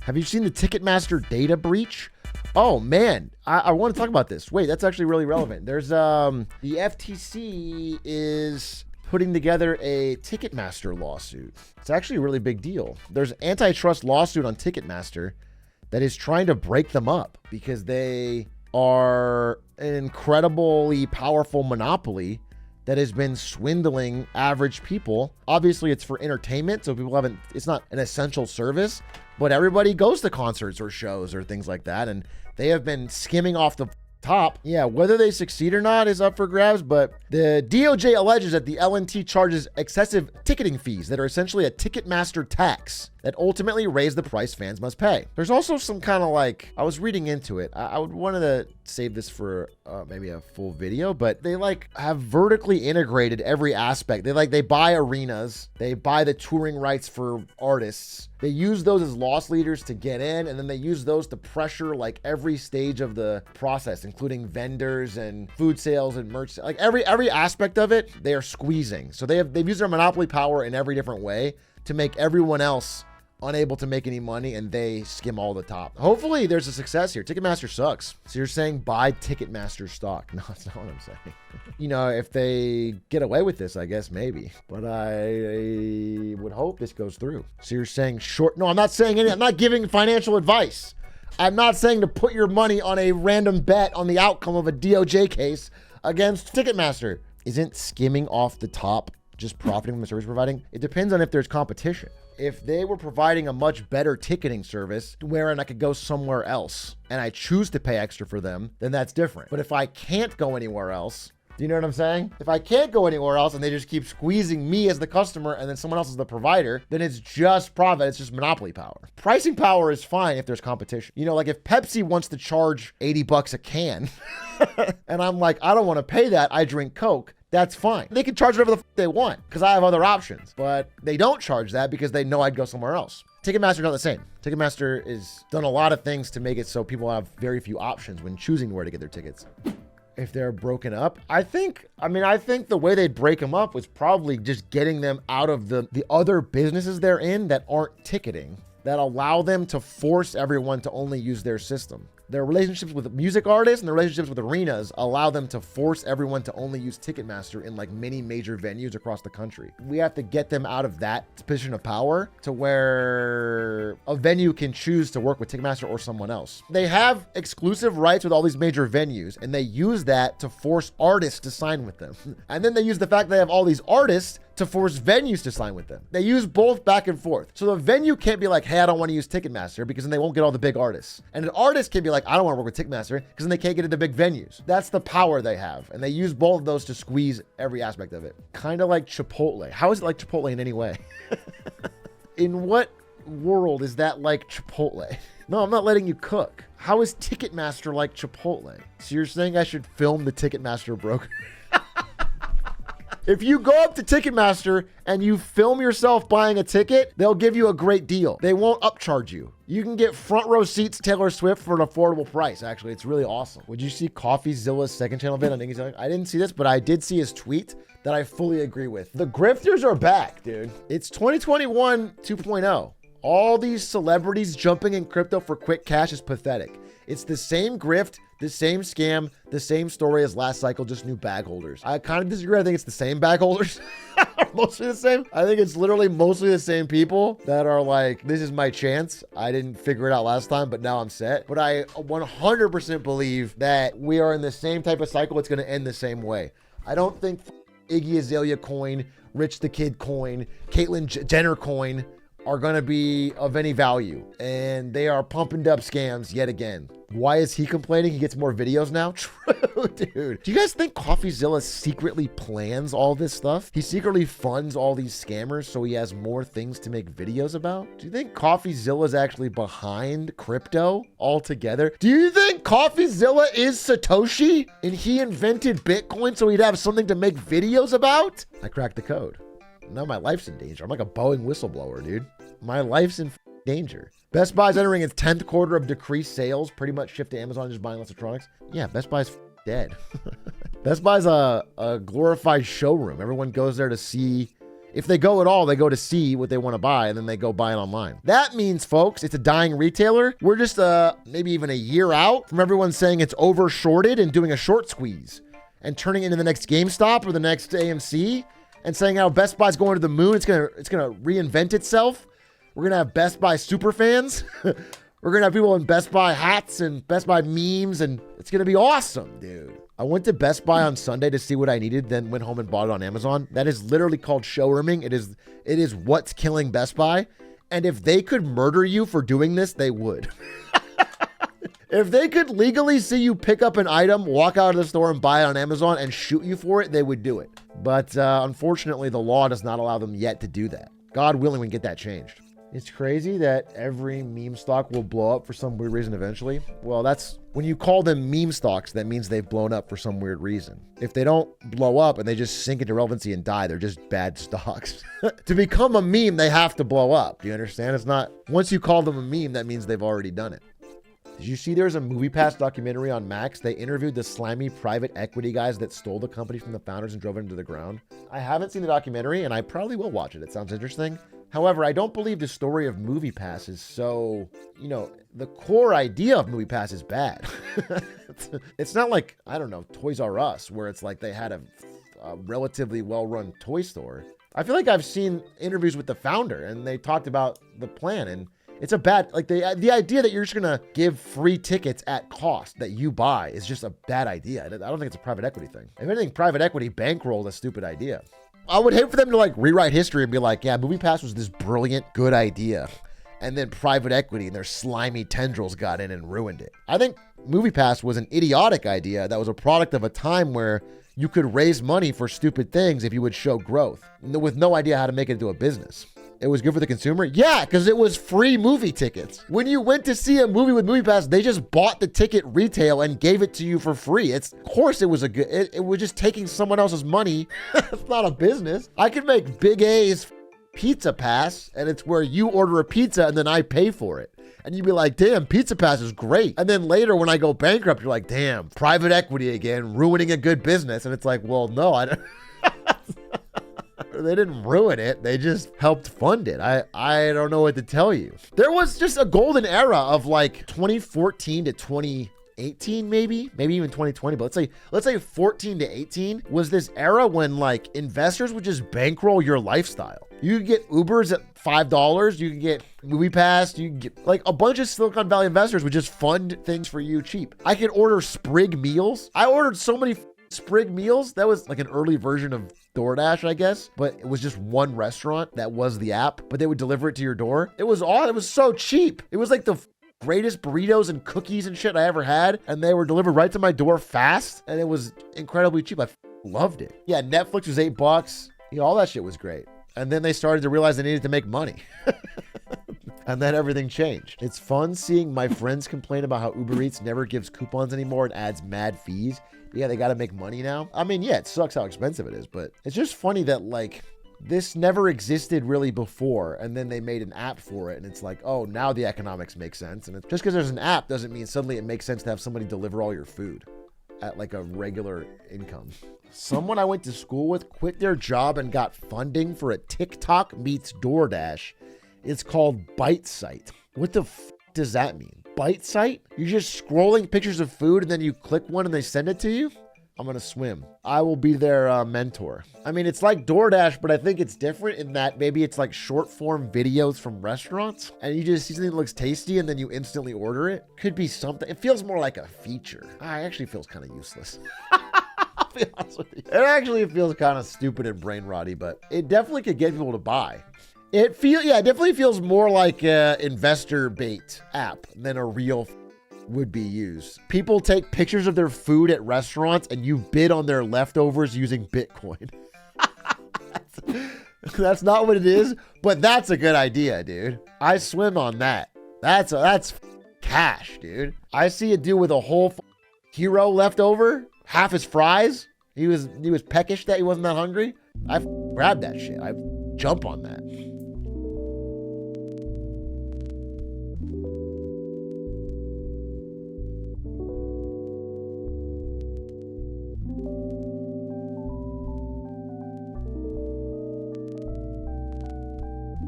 Have you seen the Ticketmaster data breach? Oh man, I want to talk about this. Wait, that's actually really relevant. There's the FTC is putting together a Ticketmaster lawsuit. It's actually a really big deal. There's an antitrust lawsuit on Ticketmaster that is trying to break them up because they are an incredibly powerful monopoly that has been swindling average people. Obviously, it's for entertainment, so people haven't, it's not an essential service, but everybody goes to concerts or shows or things like that, and they have been skimming off the top. Yeah, whether they succeed or not is up for grabs, but the DOJ alleges that the LNT charges excessive ticketing fees that are essentially a Ticketmaster tax that ultimately raise the price fans must pay. There's also some kind of like, I was reading into it. I would want to save this for maybe a full video, but they like have vertically integrated every aspect. They buy arenas, they buy the touring rights for artists. They use those as loss leaders to get in, and then they use those to pressure like every stage of the process, including vendors and food sales and merch. Like every aspect of it, they are squeezing. So they've used their monopoly power in every different way to make everyone else unable to make any money, and they skim all the top. Hopefully there's a success here. Ticketmaster sucks. So you're saying buy Ticketmaster stock. No, that's not what I'm saying. You know, if they get away with this, I guess maybe, but I would hope this goes through. So you're saying short. No, I'm not saying any, I'm not giving financial advice. I'm not saying to put your money on a random bet on the outcome of a DOJ case against Ticketmaster. Isn't skimming off the top just profiting from the service providing? It depends on if there's competition. If they were providing a much better ticketing service wherein I could go somewhere else and I choose to pay extra for them, then that's different. But if I can't go anywhere else, do you know what I'm saying? If I can't go anywhere else and they just keep squeezing me as the customer and then someone else is the provider, then it's just profit. It's just monopoly power. Pricing power is fine if there's competition. You know, like if Pepsi wants to charge $80 a can and I'm like, I don't want to pay that. I drink Coke. That's fine. They can charge whatever the they want because I have other options, but they don't charge that because they know I'd go somewhere else. Ticketmaster's not the same. Ticketmaster has done a lot of things to make it so people have very few options when choosing where to get their tickets. If they're broken up, I think the way they'd break them up was probably just getting them out of the other businesses they're in that aren't ticketing, that allow them to force everyone to only use their system. Their relationships with music artists and their relationships with arenas allow them to force everyone to only use Ticketmaster in like many major venues across the country. We have to get them out of that position of power to where a venue can choose to work with Ticketmaster or someone else. They have exclusive rights with all these major venues, and they use that to force artists to sign with them. And then they use the fact they have all these artists to force venues to sign with them. They use both back and forth. So the venue can't be like, hey, I don't want to use Ticketmaster, because then they won't get all the big artists. And an artist can be like, I don't want to work with Ticketmaster, because then they can't get into big venues. That's the power they have. And they use both of those to squeeze every aspect of it. Kind of like Chipotle. How is it like Chipotle in any way? In what world is that like Chipotle? No, I'm not letting you cook. How is Ticketmaster like Chipotle? So you're saying I should film the Ticketmaster broker? If you go up to Ticketmaster and you film yourself buying a ticket, they'll give you a great deal. They won't upcharge you. You can get front row seats Taylor Swift for an affordable price. Actually, it's really awesome. Would you see CoffeeZilla's second channel vid on Iggy's? I didn't see this, but I did see his tweet that I fully agree with. The grifters are back, dude. It's 2021 2.0. All these celebrities jumping in crypto for quick cash is pathetic. It's the same grift, the same scam, the same story as last cycle, just new bag holders. I kind of disagree. I think it's the same bag holders. Mostly the same. I think it's literally mostly the same people that are like, this is my chance. I didn't figure it out last time, but now I'm set. But I 100% believe that we are in the same type of cycle. It's going to end the same way. I don't think Iggy Azalea coin, Rich the Kid coin, Caitlyn Jenner coin are going to be of any value, and they are pumping up scams yet again. Why is he complaining? He gets more videos now? True, dude. Do you guys think CoffeeZilla secretly plans all this stuff? He secretly funds all these scammers so he has more things to make videos about? Do you think CoffeeZilla is actually behind crypto altogether? Do you think CoffeeZilla is Satoshi and he invented Bitcoin so he'd have something to make videos about? I cracked the code. Now my life's in danger. I'm like a Boeing whistleblower, dude. My life's in danger. Best Buy's entering its 10th quarter of decreased sales. Pretty much shift to Amazon, just buying electronics. Yeah, Best Buy's dead. Best Buy's a glorified showroom. Everyone goes there to see If they go at all, they go to see what they want to buy and then they go buy it online. That means, folks, it's a dying retailer. We're just maybe even a year out from everyone saying it's over shorted and doing a short squeeze and turning it into the next GameStop or the next AMC and saying how Best Buy's going to the moon. It's gonna reinvent itself. We're gonna have Best Buy super fans. We're gonna have people in Best Buy hats and Best Buy memes, and it's gonna be awesome, dude. I went to Best Buy on Sunday to see what I needed, then went home and bought it on Amazon. That is literally called showrooming. It is what's killing Best Buy. And if they could murder you for doing this, they would. If they could legally see you pick up an item, walk out of the store and buy it on Amazon and shoot you for it, they would do it. But unfortunately, the law does not allow them yet to do that. God willing, we can get that changed. It's crazy that every meme stock will blow up for some weird reason eventually. Well, that's when you call them meme stocks, that means they've blown up for some weird reason. If they don't blow up and they just sink into relevancy and die, they're just bad stocks. To become a meme, they have to blow up. Do you understand? It's not, once you call them a meme, that means they've already done it. Did you see there's a MoviePass documentary on Max? They interviewed the slimy private equity guys that stole the company from the founders and drove it into the ground. I haven't seen the documentary and I probably will watch it. It sounds interesting. However, I don't believe the story of MoviePass is so, the core idea of MoviePass is bad. It's not like, I don't know, Toys R Us, where it's like they had a relatively well-run toy store. I feel like I've seen interviews with the founder and they talked about the plan, and it's a bad, like the idea that you're just gonna give free tickets at cost that you buy is just a bad idea. I don't think it's a private equity thing. If anything, private equity bankrolled a stupid idea. I would hate for them to like rewrite history and be like, yeah, MoviePass was this brilliant, good idea. And then private equity and their slimy tendrils got in and ruined it. I think MoviePass was an idiotic idea that was a product of a time where you could raise money for stupid things if you would show growth with no idea how to make it into a business. It was good for the consumer? Yeah, because it was free movie tickets. When you went to see a movie with MoviePass, they just bought the ticket retail and gave it to you for free. Of course it was it was just taking someone else's money. It's not a business. I could make Big A's Pizza Pass, and it's where you order a pizza and then I pay for it. And you'd be like, damn, Pizza Pass is great. And then later when I go bankrupt, you're like, damn, private equity again, ruining a good business. And it's like, well, no, I don't. They didn't ruin it. They just helped fund it. I don't know what to tell you. There was just a golden era of like 2014 to 2018, maybe even 2020. But let's say 14 to 18 was this era when like investors would just bankroll your lifestyle. You could get Ubers at $5. You could get MoviePass. You could get like a bunch of Silicon Valley investors would just fund things for you cheap. I could order Sprig meals. I ordered so many Sprig meals. That was like an early version of DoorDash, I guess, but it was just one restaurant that was the app, but they would deliver it to your door. It was so cheap. It was like the greatest burritos and cookies and shit I ever had, and they were delivered right to my door fast, and it was incredibly cheap. I loved it. Yeah, Netflix was $8. All that shit was great. And then they started to realize they needed to make money. And then everything changed. It's fun seeing my friends complain about how Uber Eats never gives coupons anymore and adds mad fees. Yeah, they got to make money now. I mean, yeah, it sucks how expensive it is, but it's just funny that like this never existed really before. And then they made an app for it. And it's like, oh, now the economics make sense. And just because there's an app doesn't mean suddenly it makes sense to have somebody deliver all your food at like a regular income. Someone I went to school with quit their job and got funding for a TikTok meets DoorDash. It's called Bite Site. What the does that mean? Bite Site? You're just scrolling pictures of food and then you click one and they send it to you? I'm going to swim. I will be their mentor. I mean, it's like DoorDash, but I think it's different in that maybe it's like short form videos from restaurants and you just see something that looks tasty and then you instantly order it. Could be something. It feels more like a feature. It actually feels kind of useless. I'll be honest with you. It actually feels kind of stupid and brain rotty, but it definitely could get people to buy. It definitely feels more like an investor bait app than a real would be used. People take pictures of their food at restaurants and you bid on their leftovers using Bitcoin. That's not what it is, but that's a good idea, dude. I swim on that. That's cash, dude. I see a dude with a whole hero left over, half his fries. He was peckish that he wasn't that hungry. I grabbed that shit. I jump on that.